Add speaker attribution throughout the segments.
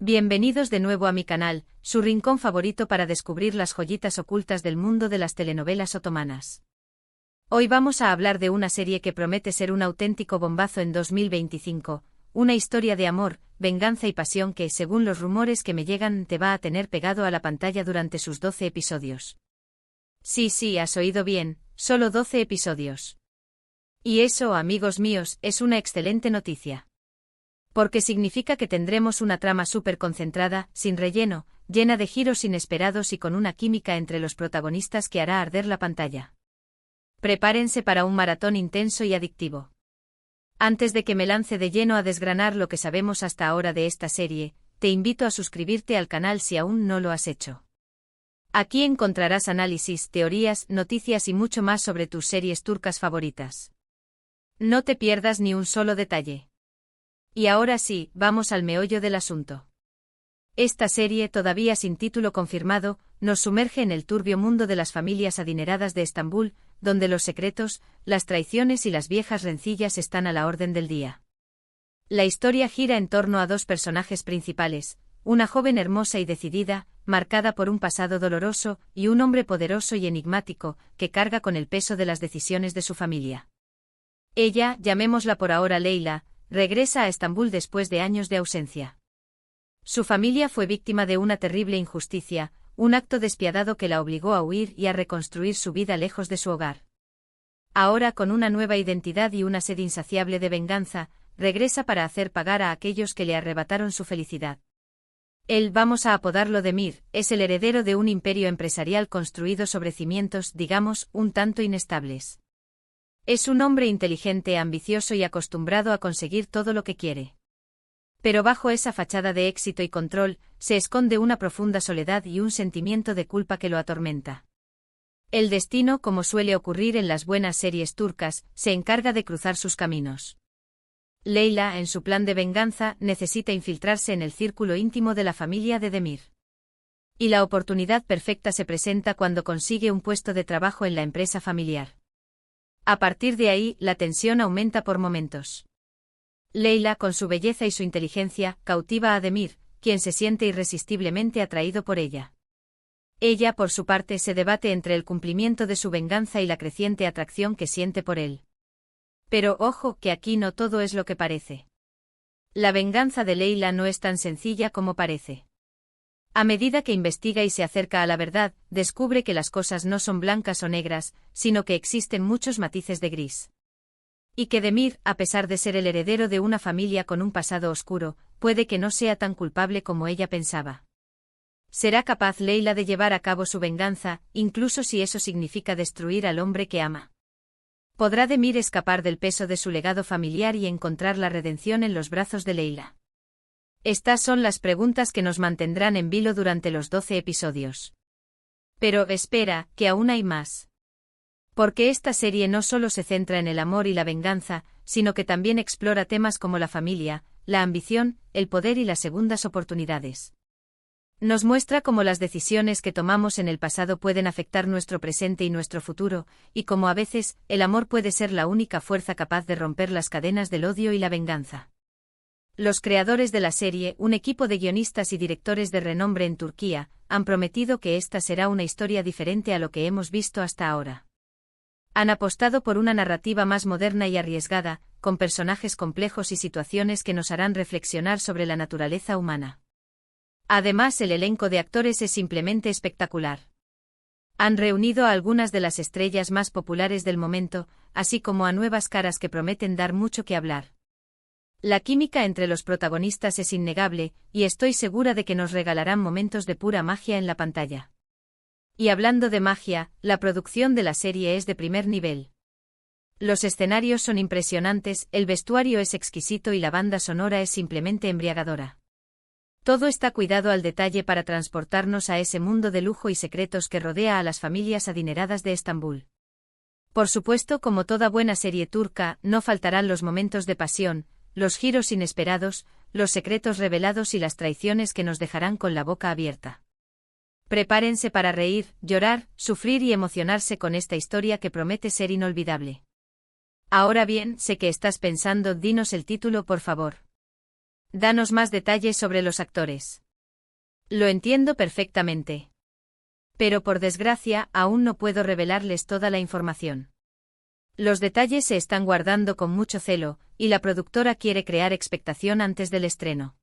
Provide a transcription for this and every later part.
Speaker 1: Bienvenidos de nuevo a mi canal, su rincón favorito para descubrir las joyitas ocultas del mundo de las telenovelas otomanas. Hoy vamos a hablar de una serie que promete ser un auténtico bombazo en 2025, una historia de amor, venganza y pasión que, según los rumores que me llegan, te va a tener pegado a la pantalla durante sus 12 episodios. Sí, has oído bien, solo 12 episodios. Y eso, amigos míos, es una excelente noticia. Porque significa que tendremos una trama súper concentrada, sin relleno, llena de giros inesperados y con una química entre los protagonistas que hará arder la pantalla. Prepárense para un maratón intenso y adictivo. Antes de que me lance de lleno a desgranar lo que sabemos hasta ahora de esta serie, te invito a suscribirte al canal si aún no lo has hecho. Aquí encontrarás análisis, teorías, noticias y mucho más sobre tus series turcas favoritas. No te pierdas ni un solo detalle. Y ahora sí, vamos al meollo del asunto. Esta serie, todavía sin título confirmado, nos sumerge en el turbio mundo de las familias adineradas de Estambul, donde los secretos, las traiciones y las viejas rencillas están a la orden del día. La historia gira en torno a dos personajes principales, una joven hermosa y decidida, marcada por un pasado doloroso, y un hombre poderoso y enigmático, que carga con el peso de las decisiones de su familia. Ella, llamémosla por ahora Leyla, regresa a Estambul después de años de ausencia. Su familia fue víctima de una terrible injusticia, un acto despiadado que la obligó a huir y a reconstruir su vida lejos de su hogar. Ahora, con una nueva identidad y una sed insaciable de venganza, regresa para hacer pagar a aquellos que le arrebataron su felicidad. Él, vamos a apodarlo Demir, es el heredero de un imperio empresarial construido sobre cimientos, digamos, un tanto inestables. Es un hombre inteligente, ambicioso y acostumbrado a conseguir todo lo que quiere. Pero bajo esa fachada de éxito y control, se esconde una profunda soledad y un sentimiento de culpa que lo atormenta. El destino, como suele ocurrir en las buenas series turcas, se encarga de cruzar sus caminos. Leyla, en su plan de venganza, necesita infiltrarse en el círculo íntimo de la familia de Demir. Y la oportunidad perfecta se presenta cuando consigue un puesto de trabajo en la empresa familiar. A partir de ahí, la tensión aumenta por momentos. Leyla, con su belleza y su inteligencia, cautiva a Demir, quien se siente irresistiblemente atraído por ella. Ella, por su parte, se debate entre el cumplimiento de su venganza y la creciente atracción que siente por él. Pero ojo, que aquí no todo es lo que parece. La venganza de Leyla no es tan sencilla como parece. A medida que investiga y se acerca a la verdad, descubre que las cosas no son blancas o negras, sino que existen muchos matices de gris. Y que Demir, a pesar de ser el heredero de una familia con un pasado oscuro, puede que no sea tan culpable como ella pensaba. ¿Será capaz Leyla de llevar a cabo su venganza, incluso si eso significa destruir al hombre que ama? ¿Podrá Demir escapar del peso de su legado familiar y encontrar la redención en los brazos de Leyla? Estas son las preguntas que nos mantendrán en vilo durante los 12 episodios. Pero espera, que aún hay más. Porque esta serie no solo se centra en el amor y la venganza, sino que también explora temas como la familia, la ambición, el poder y las segundas oportunidades. Nos muestra cómo las decisiones que tomamos en el pasado pueden afectar nuestro presente y nuestro futuro, y cómo a veces, el amor puede ser la única fuerza capaz de romper las cadenas del odio y la venganza. Los creadores de la serie, un equipo de guionistas y directores de renombre en Turquía, han prometido que esta será una historia diferente a lo que hemos visto hasta ahora. Han apostado por una narrativa más moderna y arriesgada, con personajes complejos y situaciones que nos harán reflexionar sobre la naturaleza humana. Además, el elenco de actores es simplemente espectacular. Han reunido a algunas de las estrellas más populares del momento, así como a nuevas caras que prometen dar mucho que hablar. La química entre los protagonistas es innegable, y estoy segura de que nos regalarán momentos de pura magia en la pantalla. Y hablando de magia, la producción de la serie es de primer nivel. Los escenarios son impresionantes, el vestuario es exquisito y la banda sonora es simplemente embriagadora. Todo está cuidado al detalle para transportarnos a ese mundo de lujo y secretos que rodea a las familias adineradas de Estambul. Por supuesto, como toda buena serie turca, no faltarán los momentos de pasión, los giros inesperados, los secretos revelados y las traiciones que nos dejarán con la boca abierta. Prepárense para reír, llorar, sufrir y emocionarse con esta historia que promete ser inolvidable. Ahora bien, sé que estás pensando, dinos el título por favor. Danos más detalles sobre los actores. Lo entiendo perfectamente. Pero por desgracia, aún no puedo revelarles toda la información. Los detalles se están guardando con mucho celo, y la productora quiere crear expectación antes del estreno.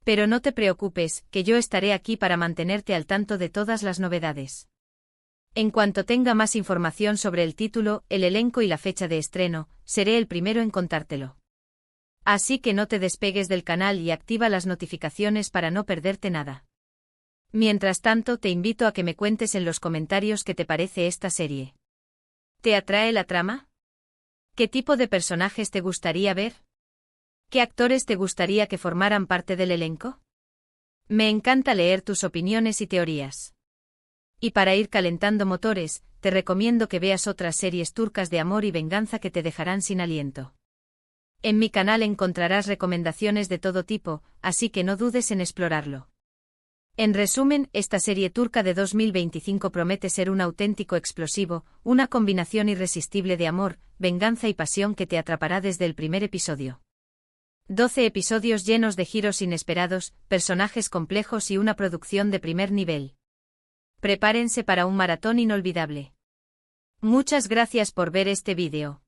Speaker 1: Pero no te preocupes, que yo estaré aquí para mantenerte al tanto de todas las novedades. En cuanto tenga más información sobre el título, el elenco y la fecha de estreno, seré el primero en contártelo. Así que no te despegues del canal y activa las notificaciones para no perderte nada. Mientras tanto, te invito a que me cuentes en los comentarios qué te parece esta serie. ¿Te atrae la trama? ¿Qué tipo de personajes te gustaría ver? ¿Qué actores te gustaría que formaran parte del elenco? Me encanta leer tus opiniones y teorías. Y para ir calentando motores, te recomiendo que veas otras series turcas de amor y venganza que te dejarán sin aliento. En mi canal encontrarás recomendaciones de todo tipo, así que no dudes en explorarlo. En resumen, esta serie turca de 2025 promete ser un auténtico explosivo, una combinación irresistible de amor, venganza y pasión que te atrapará desde el primer episodio. 12 episodios llenos de giros inesperados, personajes complejos y una producción de primer nivel. Prepárense para un maratón inolvidable. Muchas gracias por ver este vídeo.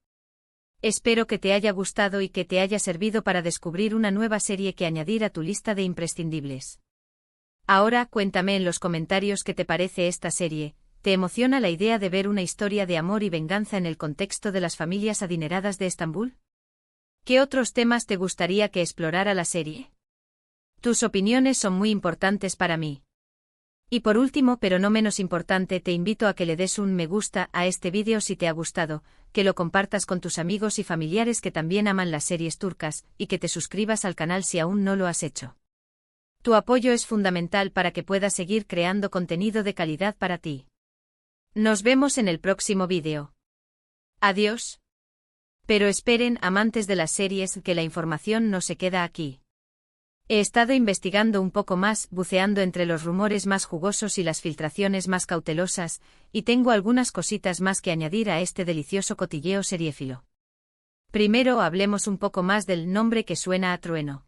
Speaker 1: Espero que te haya gustado y que te haya servido para descubrir una nueva serie que añadir a tu lista de imprescindibles. Ahora cuéntame en los comentarios qué te parece esta serie. ¿Te emociona la idea de ver una historia de amor y venganza en el contexto de las familias adineradas de Estambul? ¿Qué otros temas te gustaría que explorara la serie? Tus opiniones son muy importantes para mí. Y por último, pero no menos importante, te invito a que le des un me gusta a este vídeo si te ha gustado, que lo compartas con tus amigos y familiares que también aman las series turcas, y que te suscribas al canal si aún no lo has hecho. Tu apoyo es fundamental para que pueda seguir creando contenido de calidad para ti. Nos vemos en el próximo vídeo. Adiós. Pero esperen, amantes de las series, que la información no se queda aquí. He estado investigando un poco más, buceando entre los rumores más jugosos y las filtraciones más cautelosas, y tengo algunas cositas más que añadir a este delicioso cotilleo seriéfilo. Primero hablemos un poco más del nombre que suena a trueno.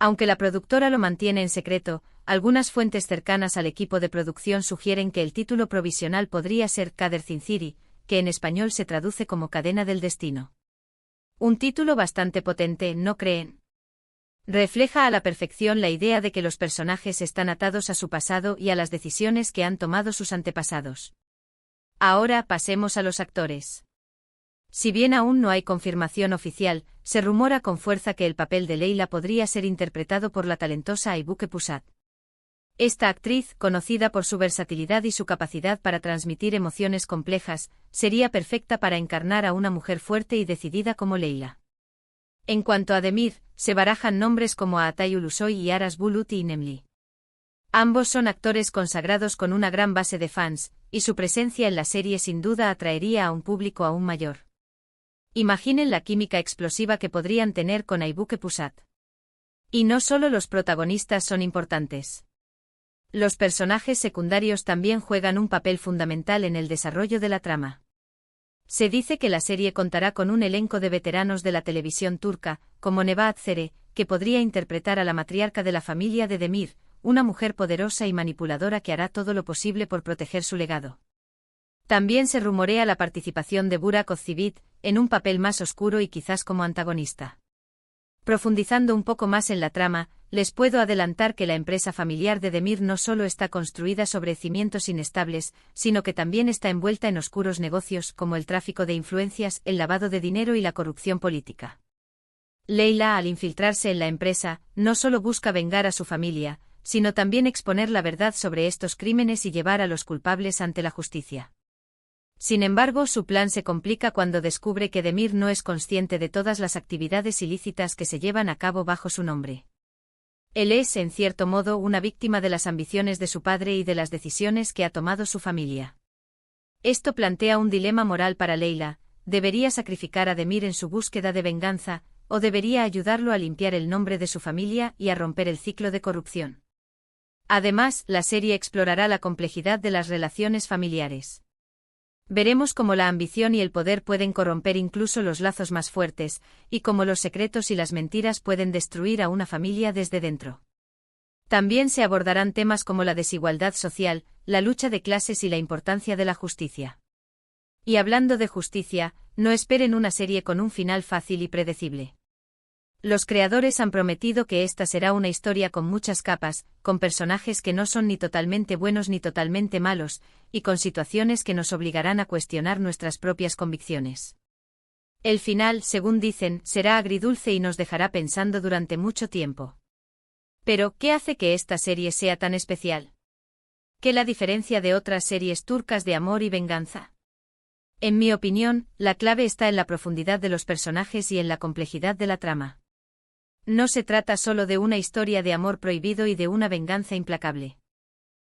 Speaker 1: Aunque la productora lo mantiene en secreto, algunas fuentes cercanas al equipo de producción sugieren que el título provisional podría ser Kader Zinciri, que en español se traduce como Cadena del Destino. Un título bastante potente, ¿no creen? Refleja a la perfección la idea de que los personajes están atados a su pasado y a las decisiones que han tomado sus antepasados. Ahora pasemos a los actores. Si bien aún no hay confirmación oficial, se rumora con fuerza que el papel de Leyla podría ser interpretado por la talentosa Aybüke Pusat. Esta actriz, conocida por su versatilidad y su capacidad para transmitir emociones complejas, sería perfecta para encarnar a una mujer fuerte y decidida como Leyla. En cuanto a Demir, se barajan nombres como Atay Ulusoy y Aras Bulut İynemli. Ambos son actores consagrados con una gran base de fans, y su presencia en la serie sin duda atraería a un público aún mayor. Imaginen la química explosiva que podrían tener con Aybüke Pusat. Y no solo los protagonistas son importantes. Los personajes secundarios también juegan un papel fundamental en el desarrollo de la trama. Se dice que la serie contará con un elenco de veteranos de la televisión turca, como Nebahat Zere, que podría interpretar a la matriarca de la familia de Demir, una mujer poderosa y manipuladora que hará todo lo posible por proteger su legado. También se rumorea la participación de Burak Özçivit, en un papel más oscuro y quizás como antagonista. Profundizando un poco más en la trama, les puedo adelantar que la empresa familiar de Demir no solo está construida sobre cimientos inestables, sino que también está envuelta en oscuros negocios como el tráfico de influencias, el lavado de dinero y la corrupción política. Leyla, al infiltrarse en la empresa, no solo busca vengar a su familia, sino también exponer la verdad sobre estos crímenes y llevar a los culpables ante la justicia. Sin embargo, su plan se complica cuando descubre que Demir no es consciente de todas las actividades ilícitas que se llevan a cabo bajo su nombre. Él es, en cierto modo, una víctima de las ambiciones de su padre y de las decisiones que ha tomado su familia. Esto plantea un dilema moral para Leyla: ¿debería sacrificar a Demir en su búsqueda de venganza, o debería ayudarlo a limpiar el nombre de su familia y a romper el ciclo de corrupción? Además, la serie explorará la complejidad de las relaciones familiares. Veremos cómo la ambición y el poder pueden corromper incluso los lazos más fuertes, y cómo los secretos y las mentiras pueden destruir a una familia desde dentro. También se abordarán temas como la desigualdad social, la lucha de clases y la importancia de la justicia. Y hablando de justicia, no esperen una serie con un final fácil y predecible. Los creadores han prometido que esta será una historia con muchas capas, con personajes que no son ni totalmente buenos ni totalmente malos, y con situaciones que nos obligarán a cuestionar nuestras propias convicciones. El final, según dicen, será agridulce y nos dejará pensando durante mucho tiempo. Pero, ¿qué hace que esta serie sea tan especial? ¿Qué la diferencia de otras series turcas de amor y venganza? En mi opinión, la clave está en la profundidad de los personajes y en la complejidad de la trama. No se trata solo de una historia de amor prohibido y de una venganza implacable.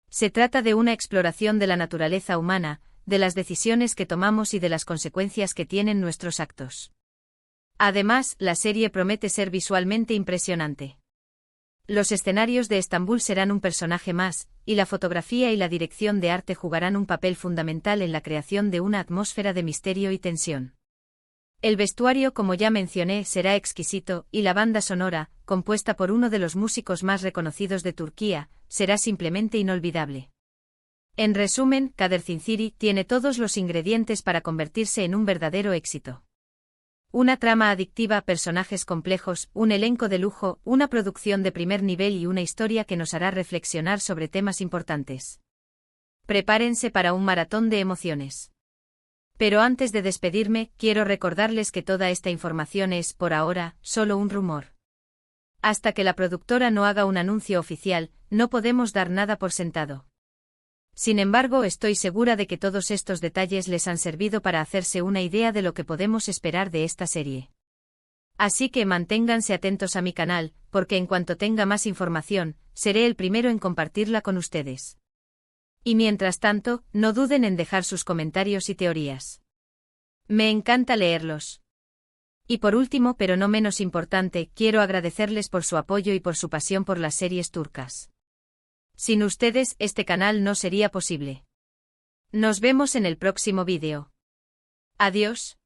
Speaker 1: Se trata de una exploración de la naturaleza humana, de las decisiones que tomamos y de las consecuencias que tienen nuestros actos. Además, la serie promete ser visualmente impresionante. Los escenarios de Estambul serán un personaje más, y la fotografía y la dirección de arte jugarán un papel fundamental en la creación de una atmósfera de misterio y tensión. El vestuario, como ya mencioné, será exquisito, y la banda sonora, compuesta por uno de los músicos más reconocidos de Turquía, será simplemente inolvidable. En resumen, Kader Zinciri tiene todos los ingredientes para convertirse en un verdadero éxito. Una trama adictiva, personajes complejos, un elenco de lujo, una producción de primer nivel y una historia que nos hará reflexionar sobre temas importantes. Prepárense para un maratón de emociones. Pero antes de despedirme, quiero recordarles que toda esta información es, por ahora, solo un rumor. Hasta que la productora no haga un anuncio oficial, no podemos dar nada por sentado. Sin embargo, estoy segura de que todos estos detalles les han servido para hacerse una idea de lo que podemos esperar de esta serie. Así que manténganse atentos a mi canal, porque en cuanto tenga más información, seré el primero en compartirla con ustedes. Y mientras tanto, no duden en dejar sus comentarios y teorías. Me encanta leerlos. Y por último, pero no menos importante, quiero agradecerles por su apoyo y por su pasión por las series turcas. Sin ustedes, este canal no sería posible. Nos vemos en el próximo vídeo. Adiós.